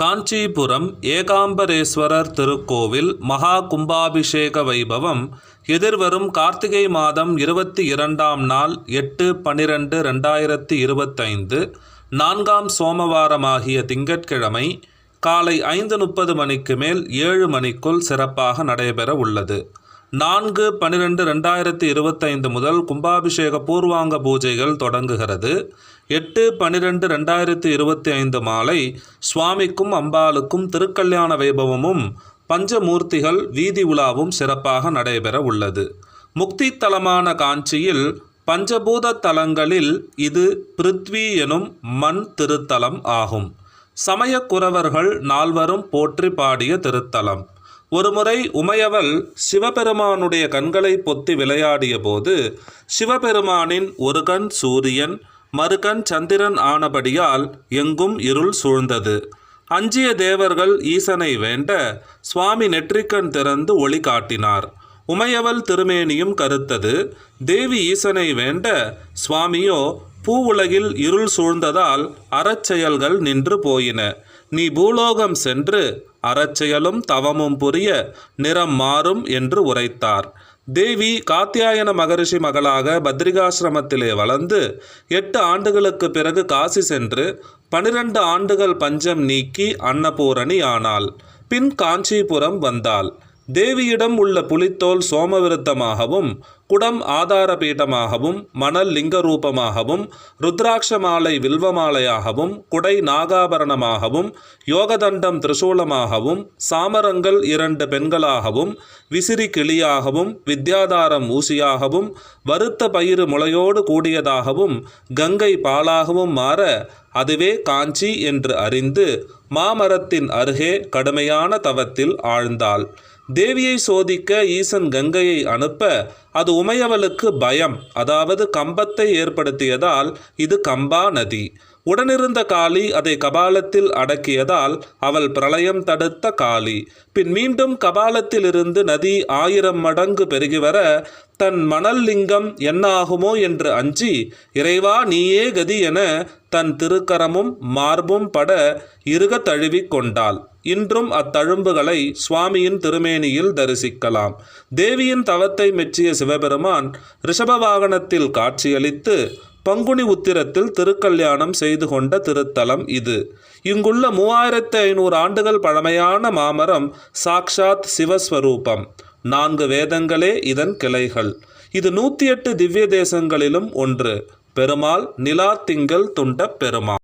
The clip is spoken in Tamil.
காஞ்சிபுரம் ஏகாம்பரேஸ்வரர் திருக்கோவில் மகா கும்பாபிஷேக வைபவம் எதிர்வரும் கார்த்திகை மாதம் 22ஆம் நாள் 8/12/2025 4ஆம் சோமவாரமாகிய திங்கட்கிழமை காலை 5:30 மணிக்கு மேல் 7 மணிக்குள் சிறப்பாக நடைபெற உள்ளது. 4/12/2025 முதல் கும்பாபிஷேக பூர்வாங்க பூஜைகள் தொடங்குகிறது. 8/12/2025 மாலை சுவாமிக்கும் அம்பாளுக்கும் திருக்கல்யாண வைபவமும் பஞ்சமூர்த்திகள் வீதி உலாவும் சிறப்பாக நடைபெற உள்ளது. முக்தி தலமான காஞ்சியில் பஞ்சபூத தலங்களில் இது பிருத்வி எனும் மண் திருத்தலம் ஆகும். சமயக்குறவர்கள் 4வரும் போற்றி பாடிய திருத்தலம். ஒருமுறை உமையவள் சிவபெருமானுடைய கண்களை பொத்தி விளையாடிய போது சிவபெருமானின் ஒரு கண் சூரியன் மறுகண் சந்திரன் ஆனபடியால் எங்கும் இருள் சூழ்ந்தது. அஞ்சிய தேவர்கள் ஈசனை வேண்ட சுவாமி நெற்றிக்கண் திறந்து ஒளி காட்டினார். உமையவள் திருமேனியும் கருத்தது. தேவி ஈசனை வேண்ட சுவாமியோ பூவுலகில் இருள் சூழ்ந்ததால் அறச்செயல்கள் நின்று போயின. நீ பூலோகம் சென்று அறச்செயலும் தவமும் புரிய நிறம் மாறும் என்று உரைத்தார். தேவி காத்யாயன மகரிஷி மகளாக பத்ரிகாசிரமத்திலே வளர்ந்து 8 ஆண்டுகளுக்கு பிறகு காசி சென்று 12 ஆண்டுகள் பஞ்சம் நீக்கி அன்னபூரணி ஆனாள். பின் காஞ்சிபுரம் வந்தாள். தேவியிடம் உள்ள புலித்தோல் சோமவிருத்தமாகவும் குடம் ஆதாரபீடமாகவும் மணல் லிங்கரூபமாகவும் ருத்ராட்ச மாலை வில்வமாலையாகவும் குடை நாகாபரணமாகவும் யோகதண்டம் திரிசூலமாகவும் சாமரங்கள் 2 பெண்களாகவும் விசிறி கிளியாகவும் வித்யாதாரம் ஊசியாகவும் வறுத்த பயிறு முளையோடு கூடியதாகவும் கங்கை பாலாகவும் மாற அதுவே காஞ்சி என்று அறிந்து மாமரத்தின் அருகே கடுமையான தவத்தில் ஆழ்ந்தாள். தேவியை சோதிக்க ஈசன் கங்கையை அனுப்ப அது உமையவளுக்கு பயம், அதாவது கம்பத்தை ஏற்படுத்தியதால் இது கம்பா நதி. உடனிருந்த காளி அதை கபாலத்தில் அடக்கியதால் அவள் பிரளயம் தடுத்த காளி. பின் மீண்டும் கபாலத்திலிருந்து நதி 1000 மடங்கு பெருகி வர தன் மணல் லிங்கம் என்னாகுமோ என்று அஞ்சி இறைவா நீயே கதி என தன் திருக்கரமும் மார்பும் பட இறுக தழுவி கொண்டாள். இன்றும் அத்தழும்புகளை சுவாமியின் திருமேனியில் தரிசிக்கலாம். தேவியின் தவத்தை மெச்சிய சிவபெருமான் ரிஷப வாகனத்தில் காட்சியளித்து பங்குனி உத்திரத்தில் திருக்கல்யாணம் செய்து கொண்ட திருத்தலம் இது. இங்குள்ள 3500 ஆண்டுகள் பழமையான மாமரம் சாக்ஷாத் சிவஸ்வரூபம். 4 வேதங்களே இதன் கிளைகள். இது 108 திவ்ய தேசங்களிலும் ஒன்று. பெருமாள் நிலா திங்கள் துண்ட பெருமாள்.